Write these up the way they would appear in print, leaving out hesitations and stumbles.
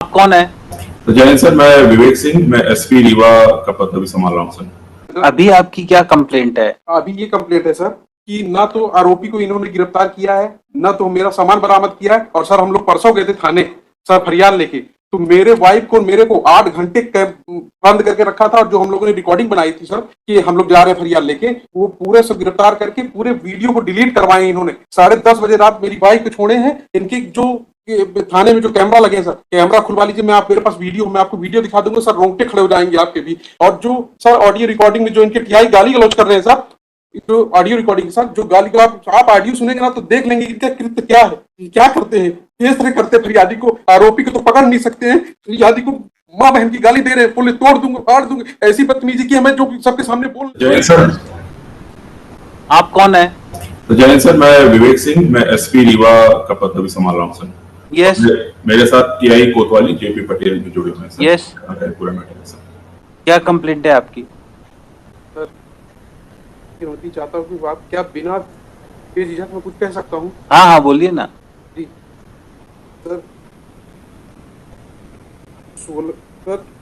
आप कौन है? तो जैन सर, मैं विवेक सिंह, मैं एसपी रीवा का पद अभी संभाल रहा हूँ सर। अभी आपकी क्या कंप्लेंट है? अभी ये कंप्लेंट है सर कि ना तो आरोपी को इन्होंने गिरफ्तार किया है, ना तो मेरा सामान बरामद किया है। और सर हम लोग परसों गए थे थाने सर फरियाद लेके, तो मेरे वाइफ को मेरे को 8 घंटे बंद करके रखा था। और जो हम लोगों ने रिकॉर्डिंग बनाई थी सर कि हम लोग जा रहे हैं फरियाद लेके, वो पूरे सब गिरफ्तार करके पूरे वीडियो को डिलीट करवाए इन्होंने। 10:30 बजे रात मेरी वाइफ को छोड़े हैं। इनकी जो थाने में जो कैमरा लगे हैं सर, कैमरा खुलवा लीजिए, मैं आप मेरे पास वीडियो, मैं आपको वीडियो दिखा दूंगा सर, रोंगटे खड़े हो जाएंगे आपके भी। और जो सर ऑडियो रिकॉर्डिंग में जो इनके टीआई गाली गलौज कर रहे हैं सर, जो ऑडियो रिकॉर्डिंग के साथ जो गाली आप ऑडियो सुनेंगे ना तो देख लेंगे इनका कृत्य क्या है, क्या करते हैं, किस तरह करते हैं। फरियादी को, आरोपी को तो पकड़ नहीं सकते हैं, फरियादी को माँ बहन की गाली दे रहे हैं, पुलिस तोड़ दूंगा, फाड़ दूंगा, ऐसी बदतमीजी की हमें जो सबके सामने बोल। जैन सर, आप कौन है? तो जैन सर, मैं विवेक सिंह, मैं एसपी रीवा का पद अभी संभाल रहा हूँ सर। यस। मेरे साथ टीआई कोतवाली जेपी पटेल भी जुड़े हुए हैं सर। यस। पूरा मैटर है सर। क्या कंप्लेंट है आपकी? सर अनुमति चाहता हूँ कि आप क्या बिना बेझिझक में कुछ कह सकता हूँ? हाँ हाँ बोलिए ना। जी सर,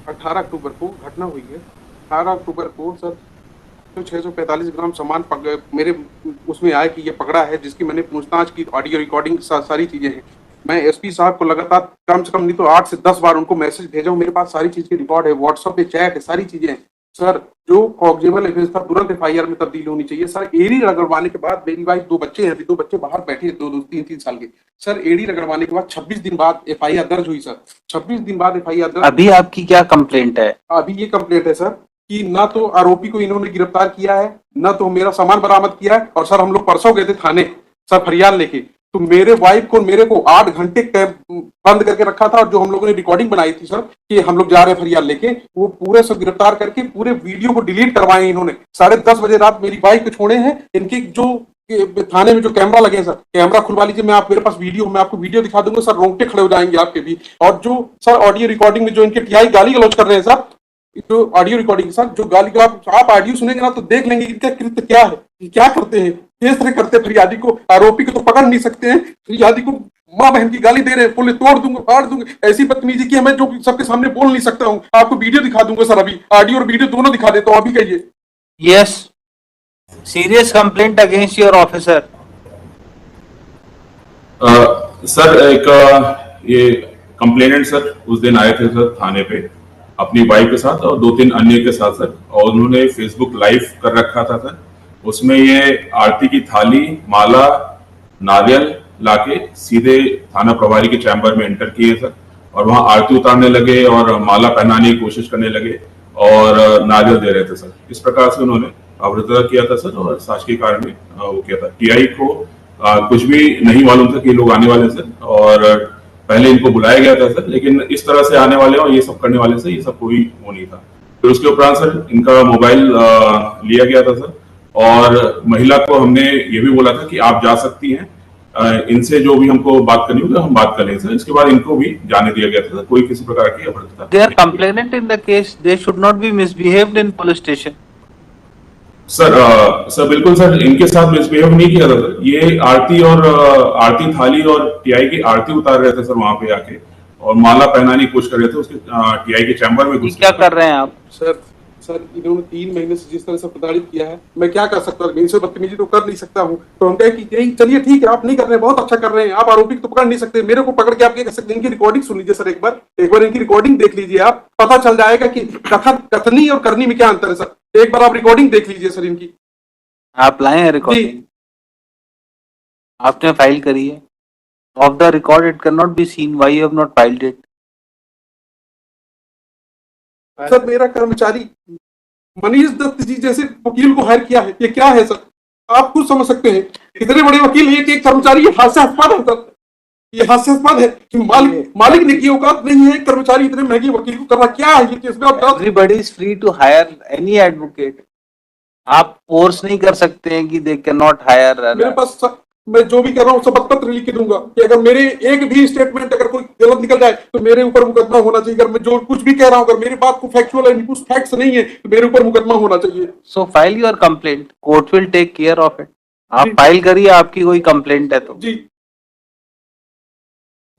18 अक्टूबर को घटना हुई है। 18 अक्टूबर को सर 645 ग्राम सामान मेरे उसमें आया कि ये पकड़ा है, जिसकी मैंने पूछताछ की, ऑडियो रिकॉर्डिंग सारी चीजें हैं। मैं एसपी साहब को लगातार कम से कम नहीं तो 8 से 10 बार उनको मैसेज भेजा हूं, मेरे पास सारी चीज की रिकॉर्ड है, व्हाट्सएप पे चैट है, सारी चीजें हैं सर। जो कॉग्जेबल एफेंस था तुरंत एफआईआर में तब्दील होनी चाहिए सर। एडी रगड़वाने के बाद, मेरी वाइफ 2 बच्चे हैं, 2 बच्चे बाहर बैठे हैं, 2 3 साल के सर। एडी रगड़वाने के बाद 26 दिन बाद एफआईआर दर्ज हुई सर। 26 दिन बाद एफआईआर दर्ज। अभी आपकी क्या कंप्लेंट है? अभी ये कंप्लेंट है सर कि ना तो आरोपी को इन्होंने गिरफ्तार किया है, ना तो मेरा सामान बरामद किया है। और सर हम लोग परसों गए थे थाने सर फरियाद लेके, तो मेरे वाइफ को मेरे को 8 घंटे बंद करके रखा था। और जो हम लोगों ने रिकॉर्डिंग बनाई थी सर कि हम लोग जा रहे हैं फरियाद लेके, वो पूरे सब गिरफ्तार करके पूरे वीडियो को डिलीट करवाए इन्होंने। 10:30 बजे रात मेरी वाइफ को छोड़े हैं। इनकी जो थाने में जो कैमरा लगे हैं सर, कैमरा खुलवा लीजिए, मैं आप मेरे पास वीडियो, मैं आपको वीडियो दिखा दूंगा सर, रोंगटे खड़े हो जाएंगे आपके भी। और जो सर ऑडियो रिकॉर्डिंग में जो इनके टीआई गाली गलौज कर रहे हैं सर, जो ऑडियो रिकॉर्डिंग के साथ जो गाली आप ऑडियो सुनेंगे ना तो देख लेंगे इनका कृत्य क्या है, क्या करते हैं, किस तरह करते हैं। फरियादी को, आरोपी को तो पकड़ नहीं सकते हैं, फरियादी को माँ बहन की गाली दे रहे हैं, पुलिस तोड़ दूंगा, फाड़ दूंगा, ऐसी बदतमीजी की हमें जो सबके सामने बोल नहीं सकता हूँ। आपको वीडियो दिखा दूंगा सर, अभी ऑडियो और वीडियो दोनों दिखा देता हूँ, अभी कहिए। Yes. Serious complaint against your officer. Sir ये कंप्लेनेंट सर उस दिन आए थे सर थाने पे अपनी वाइफ के साथ और 2-3 अन्य के साथ सर, और उन्होंने फेसबुक लाइव कर रखा था सर। उसमें ये आरती की थाली, माला, नारियल लाके सीधे थाना प्रभारी के चैम्बर में एंटर किए सर, और वहां आरती उतारने लगे और माला पहनाने की कोशिश करने लगे और नारियल दे रहे थे सर। इस प्रकार से उन्होंने अवरुद्ध किया था सर, और शासकीय कारण में वो किया था। टीआई को कुछ भी नहीं मालूम था कि लोग आने वाले सर, और पहले इनको बुलाया गया था सर, लेकिन इस तरह से आने वाले और ये सब करने वाले से ये सब कोई वो नहीं था। फिर उसके उपरांत सर इनका मोबाइल लिया गया था सर, और महिला को हमने ये भी बोला था कि आप जा सकती हैं, इनसे जो भी हमको बात करनी होगी हम बात कर लेंगे सर। इसके बाद इनको भी जाने दिया गया था, कोई किसी प्रकार की अभद्रता। They are complainant in the case. They should not be misbehaved in police station. Sir बिल्कुल सर, इनके साथ मिसबिहेव नहीं किया था सर। ये आरती और आरती थाली और टीआई की आरती उतार रहे थे सर वहां पे आके, और माला पहनाने की कोशिश कर रहे थे उसके टीआई के चैम्बर में घुस। क्या कर रहे हैं आप? सर इन्होंने 3 महीने से जिस तरह से प्रताड़ित किया है, मैं क्या कर सकता हूँ, इनसे बदतमीजी तो कर नहीं सकता हूँ। तो हम कहे कि चलिए ठीक है, आप नहीं कर रहे हैं, बहुत अच्छा कर रहे हैं, आप आरोपी को तो पकड़ नहीं सकते, मेरे को पकड़ के आप क्या कर सकते हैं। इनकी रिकॉर्डिंग सुन लीजिए सर, एक बार इनकी रिकॉर्डिंग देख लीजिए, आप पता चल जाएगा कि कथनी और करनी में क्या अंतर है सर। एक बार आप रिकॉर्डिंग देख लीजिए सर इनकी। आप लाए हैं रिकॉर्डिंग? आपने फाइल करी है? Of the record it can not be seen, why you have not filed it? Sir मेरा कर्मचारी मनीष दत्त जी जैसे वकील को हायर किया है, ये क्या है सर, आप खुद समझ सकते हैं। इतने बड़े वकील है कि एक कर्मचारी, ये हास्यास्पद है सर, ये हास्यास्पद है कि मालिक ने की औकात नहीं है, कर्मचारी इतने महंगे वकील को कर रहा, क्या है ये केस में? Everybody is free to hire any advocate. आप फोर्स नहीं कर सकते हैं कि दे कैन नॉट हायर। मेरे पास मैं जो भी कर रहा हूँ सब पत्र लिख के दूंगा कि अगर मेरे एक भी स्टेटमेंट अगर कोई गलत निकल जाए तो मेरे ऊपर मुकदमा होना चाहिए। अगर मैं जो कुछ भी कह रहा हूँ, अगर मेरी बात को फैक्चुअल है, कुछ फैक्ट्स नहीं है, तो मेरे ऊपर मुकदमा होना चाहिए। So file your complaint, court will take care of it. आप फाइल करिए, आपकी कोई कंप्लेंट है तो। जी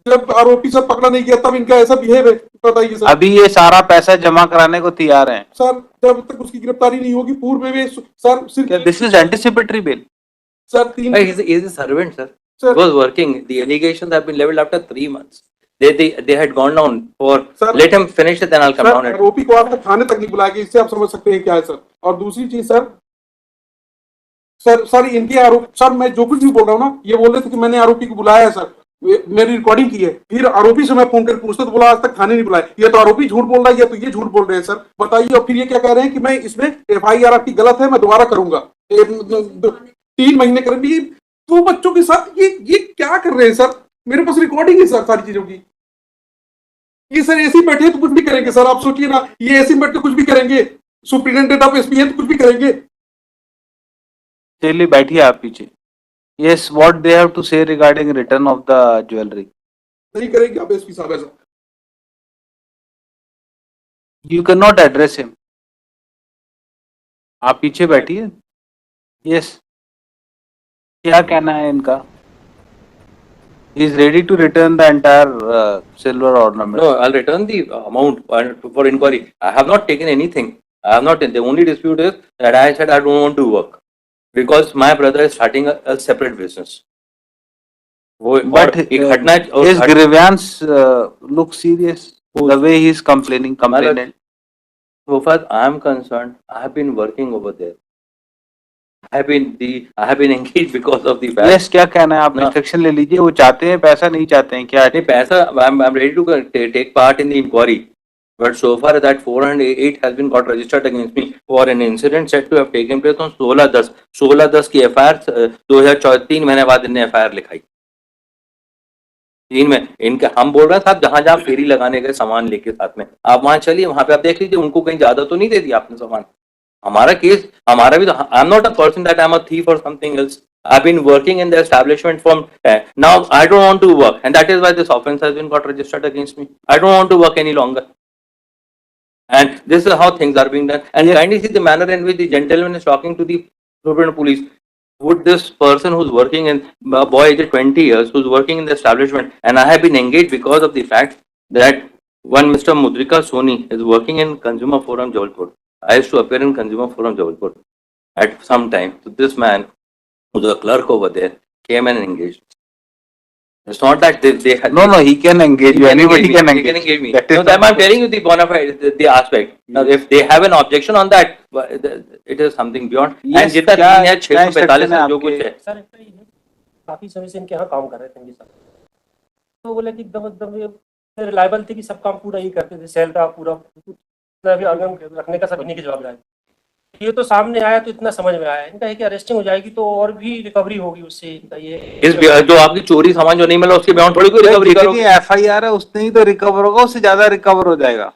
जब आरोपी सर पकड़ा नहीं गया तब इनका ऐसा बिहेव है, बताइए सर। अभी ये सारा पैसा जमा कराने को तैयार हैं। सर जब तक उसकी गिरफ्तारी नहीं होगी पूर्व में सर सिर्फ this is anticipatory bell. Sir 3 He's a servant, sir. Sir. He was working. The allegations have been leveled after 3 months. They had gone down for. Sir. Let him finish it, then I'll come sir down. आरोपी को आपको थाने तक नहीं बुलाया गया, इससे आप समझ सकते हैं क्या है सर। और दूसरी चीज सर इनके आरोप, सर मैं जो कुछ भी बोल रहा हूँ ना, ये बोल रहे थे कि मैंने आरोपी को बुलाया है सर, मेरी रिकॉर्डिंग की है। फिर आरोपी से मैं फोन कर पूछता तो बोला आज तक थाने नहीं बुलाया। ये तो आरोपी झूठ बोल रहा है या तो ये झूठ बोल रहे हैं सर, बताइए। और फिर ये क्या कह रहे हैं कि मैं इसमें FIR आपकी गलत है, मैं दोबारा करूंगा। 3 महीने करेंगे। 2 बच्चों के साथ ये क्या कर रहे हैं सर? मेरे पास रिकॉर्डिंग है सर सारी चीजों की। ये सर ऐसे ही बैठे तो कुछ भी करेंगे सर, आप सोचिए ना, ये ऐसे ही बैठ के कुछ भी करेंगे। सुप्रिटेंडेंट ऑफ SP है तो कुछ भी करेंगे। चलिए बैठिए आप पीछे। Yes, what they have to say regarding return of the jewellery? नहीं करेंगे आप SP साहब ऐसा। You can not address him. आप पीछे बैठिए। यस, क्या कहना है इनका? He is ready to return the entire silver ornament. No, I'll return the amount for inquiry. I have not taken anything. I have not. The only dispute is that I said I don't want to work because my brother is starting a separate business. But his grievance looks serious. The way he is complaining. So far I am concerned, I have been working over there. I have been engaged because of the fact. Yes, क्या कहना है? आप instruction ले लीजिए। वो चाहते हैं पैसा, नहीं चाहते हैं क्या? नहीं पैसा, I'm ready to take part in the inquiry, but so far that 408 has been got registered against me for an incident said to have taken place on 16/10 की FIR 2003 महीने बाद इनने FIR लिखाई। 3 में इनके हम बोल रहे हैं साहब, जहां जहां फेरी लगाने गए सामान लेके साथ में, आप वहां चलिए, वहां पे आप देख लीजिए उनको कहीं ज्यादा तो नहीं दे दिया आपने सामान। हमारा केस, हमारा भी तो, I am not a person that I am a thief और something else. I've been working in the establishment from now. I don't want to work, and that is why this offence has been got registered against me. I don't want to work any longer, and this is how things are being done. And kindly see the manner in which the gentleman is talking to the Superintendent Police. Would this person who's working in boy age 20 years, who's working in the establishment, and I have been engaged because of the fact that one Mr. Mudrika Soni is working in Consumer Forum Jabalpur. I used to appear in Consumer Forum Jabalpur at some time. So this man, who's a clerk over there, came and engaged. It's not that they had. No, he can engage you. Anybody can He can engage. engage me. That is No, I'm telling you the bona fide, the aspect. Now, if they have an objection on that, it is something beyond. Yes, and जितना क्या- 3 है, क्या 645 instruction है जो कुछ आपके? है, sir काफी समय से इनके यहाँ काम कर रहे थे सर, तो बोले कि एकदम रिलायबल थे कि सब काम पूरा ही करते थे, सेल का पूरा भी आगम रखने का सब इन्हीं की जवाबदारी। ये तो सामने आया तो इतना समझ में आया, इनका है कि अरेस्टिंग हो जाएगी तो और भी रिकवरी होगी उससे। इनका ये इस जो आपकी चोरी सामान जो नहीं मिला उसके बियॉन्ड थोड़ी कोई रिकवरी जितनी करोगे। FIR है उतनी ही तो रिकवर होगा, उससे ज्यादा रिकवर हो जाएगा।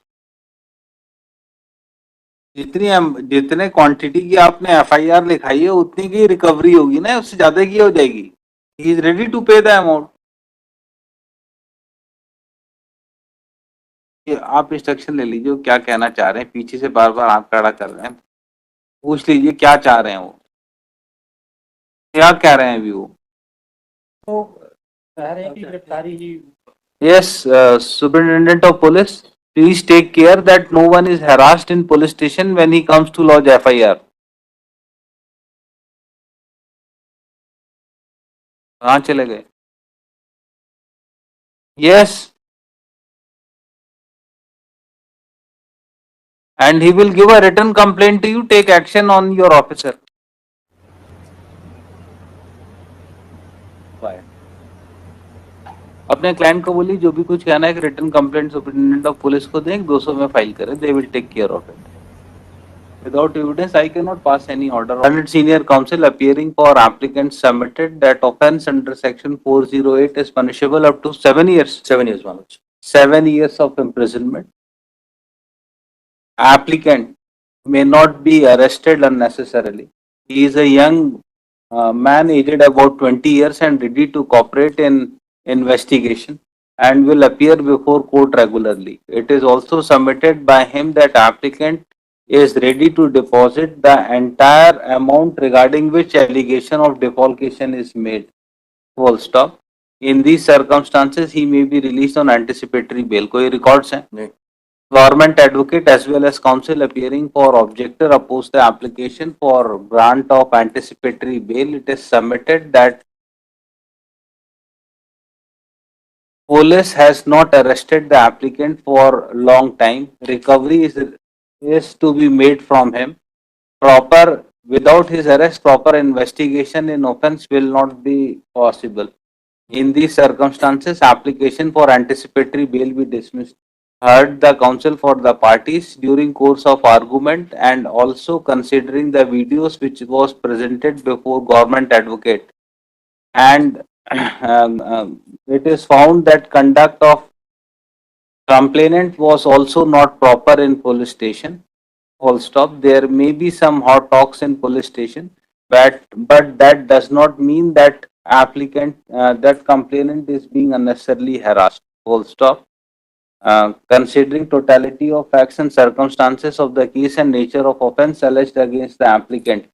जितने क्वांटिटी की आपने FIR लिखाई है उतनी की रिकवरी होगी ना, उससे ज्यादा की हो जाएगी। ही इज रेडी टू पे द अमाउंट। आप इंस्ट्रक्शन ले लीजिए, क्या कहना चाह रहे हैं। पीछे से बार बार हाथ खड़ा कर रहे हैं, पूछ लीजिए क्या चाह रहे हैं, वो क्या कह रहे हैं अभी वो। तो कह रहे हैं कि गिरफ्तारी ही। Yes, Superintendent of Police, please take care that no one is harassed in police station when he comes to lodge FIR. कहाँ चले गए? Yes. And he will give a written complaint to you. Take action on your officer. अपने client को बोलिए जो भी कुछ कहना है, return complaint superintendent of police को दें, 200 में फाइल करें। They will take care of it. Without evidence, I cannot pass any order. Learned senior counsel appearing for applicant submitted that offence under section 408 is punishable up to 7 years. 7 years, Manoj. 7 years of imprisonment. Applicant may not be arrested unnecessarily. He is a young man aged about 20 years and ready to cooperate in investigation and will appear before court regularly. It is also submitted by him that applicant is ready to deposit the entire amount regarding which allegation of defalcation is made. Full stop. In these circumstances, he may be released on anticipatory bail. कोई records हैं? नहीं. Government advocate as well as counsel appearing for objector opposed the application for grant of anticipatory bail. It is submitted that police has not arrested the applicant for long time. Recovery is to be made from him. Without his arrest, proper investigation in offence will not be possible. In these circumstances, application for anticipatory bail be dismissed. Heard the counsel for the parties during course of argument and also considering the videos which was presented before government advocate, and it is found that conduct of complainant was also not proper in police station. Full stop. There may be some hot talks in police station, but that does not mean that that complainant is being unnecessarily harassed. Full stop. Considering totality of facts and circumstances of the case and nature of offence alleged against the applicant,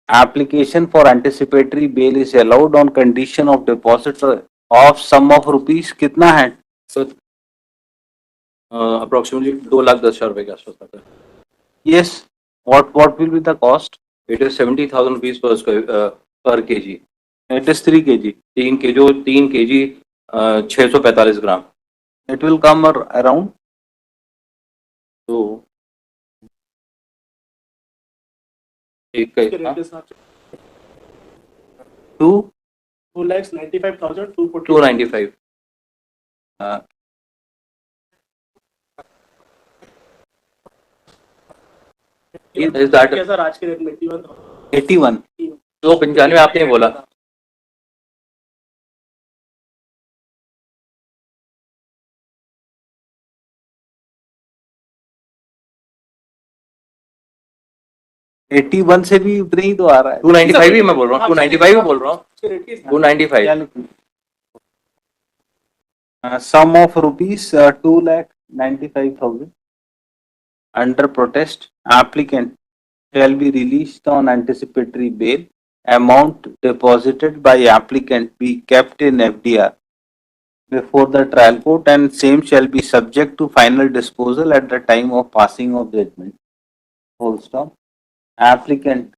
application for anticipatory bail is allowed on condition of deposit of sum of rupees. कितना है? So, approximately 2,10,000 रुपए के आसपास आता है. Yes. What will be the cost? It is 70,000 rupees per kg. It is 3 kg. 3 kg 645 gram. It will come around. तो एक का 295. Is that 81. 295 आपने बोला. एटी वन से भी उतना ही तो आ रहा है. 295 ही मैं बोल रहा हूँ. 295 ही बोल रहा हूँ. 295. Sum of rupees 2,95,000 under protest. Applicant shall be released on anticipatory bail. Amount deposited by applicant be kept in FDR before the trial court and same shall be subject to final disposal at the time of passing of judgment. Full stop. Applicant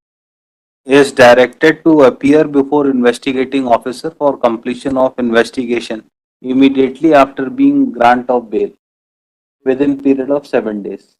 is directed to appear before investigating officer for completion of investigation immediately after being grant of bail within period of 7 days.